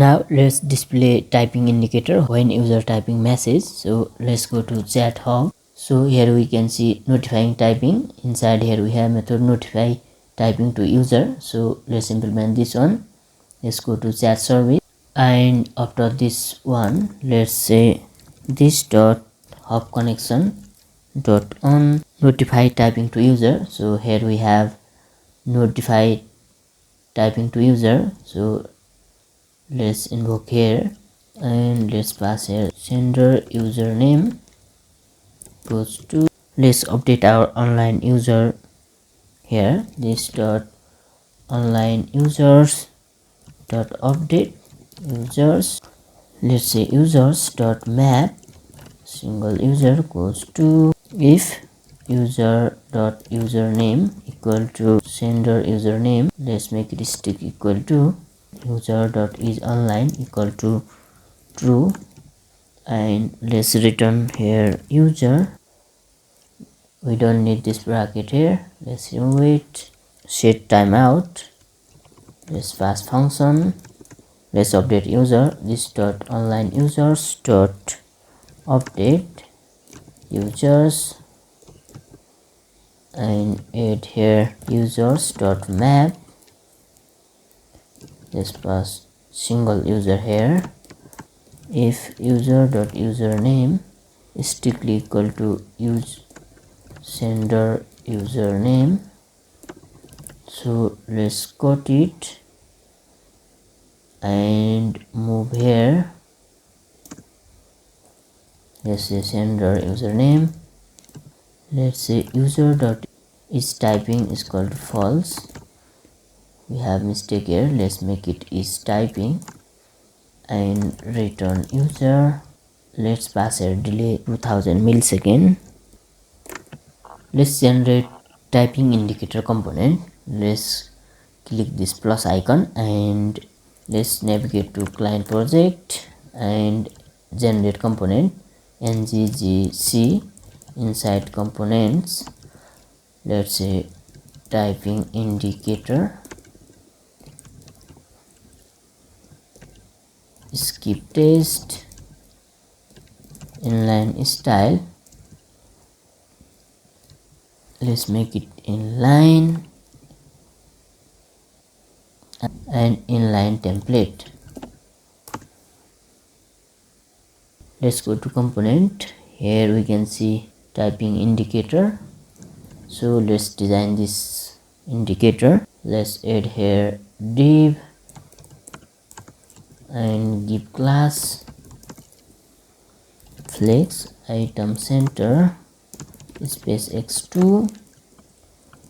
Now let's display typing indicator when user typing message. So let's go to chat hub. So here we can see notifying typing. Inside here we have method notify typing to user. So let's implement this one. Let's go to chat service, and after this one let's say this dot hub connection dot on notify typing to user. So here we have notify typing to user. So let's invoke here and let's pass here sender username goes to, let's update our online user here, this dot online users dot update users, let's say users dot map single user goes to if user dot username equal to sender username, let's make it stick equal to user dot is online equal to true, and let's return here user. We don't need this bracket here, let's remove it. Set timeout, let's pass function, let's update user, this dot online users dot update users, and add here users dot map, let's pass single user here. If user dot username is strictly equal to use sender username, so let's copy it and move here. Let's say sender username, let's say user dot is typing is equal to false. We have mistake here, let's make it is typing and return user. Let's pass here delay 2000 millisecond. Let's generate typing indicator component. Let's click this plus icon and let's navigate to client project and generate component nggc. Inside components let's say typing indicator, skip test, inline style, let's make it inline, and inline template. Let's go to component. Here we can see typing indicator. So let's design this indicator. Let's add here div and give class flex item center space x2.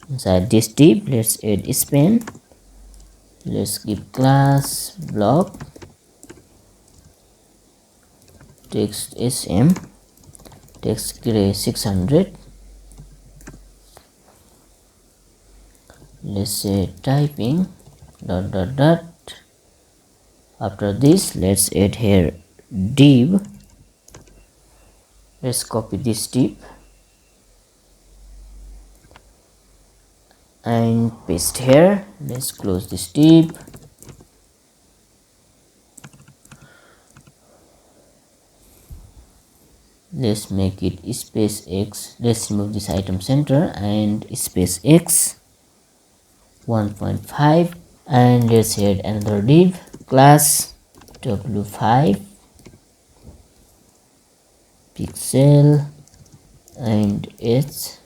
Inside this div let's add span. Let's give class block text sm text gray 600. Let's say typing dot dot dot. After this let's add here div. Let's copy this div and paste here. Let's close this div. Let's make it space x. Let's remove this item center and space x 1.5, and let's add another div class w5 pixel and h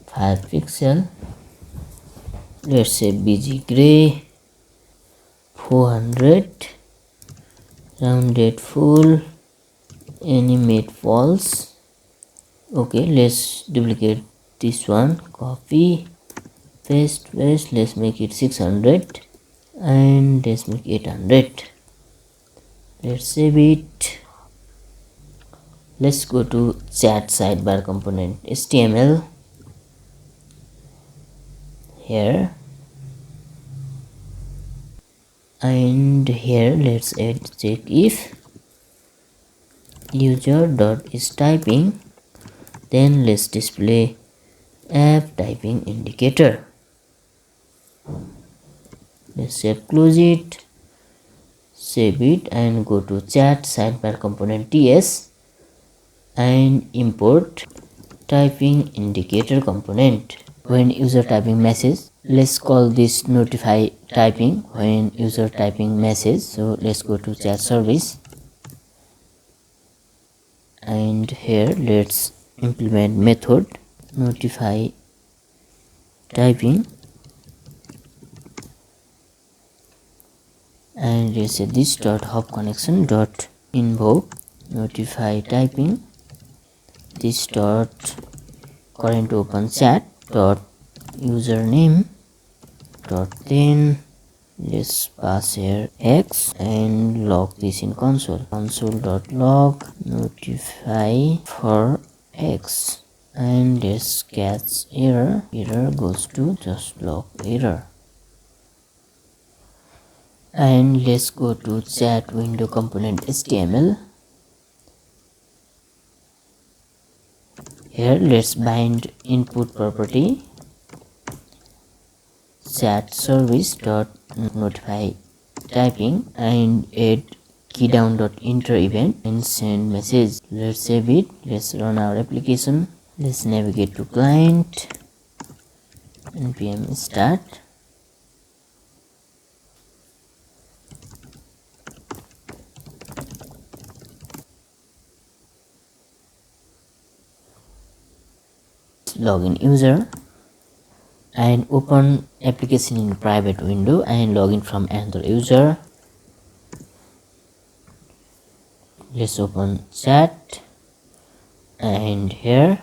5 pixel. Let's say bg gray 400, rounded full, animate false. Okay, let's duplicate this one, copy paste, let's make it 600 and let's make 800. Let's save it. Let's go to chat sidebar component html. Here and here let's add check if user dot is typing, then let's display app typing indicator. Let's say close it, save it and go to chat sidebar component ts and import typing indicator component. When user typing message, let's call this notify typing when user typing message. So let's go to chat service and here let's implement method notify typing and let's say this dot hop connection dot invoke notify typing, this dot current open chat dot username dot then let's pass here x and log this in console dot log notify for x and let's catch error goes to just log error. And let's go to chat window component html. Here let's bind input property chat service dot notify typing and add keydown dot enter event and send message. Let's save it. Let's run our application. Let's navigate to client npm start. Login user and open application in private window and login from another user. Let's open chat and here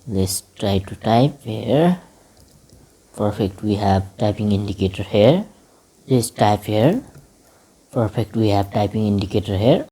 let's try to type here. Perfect, we have typing indicator here. Let's type here. Perfect, we have typing indicator here.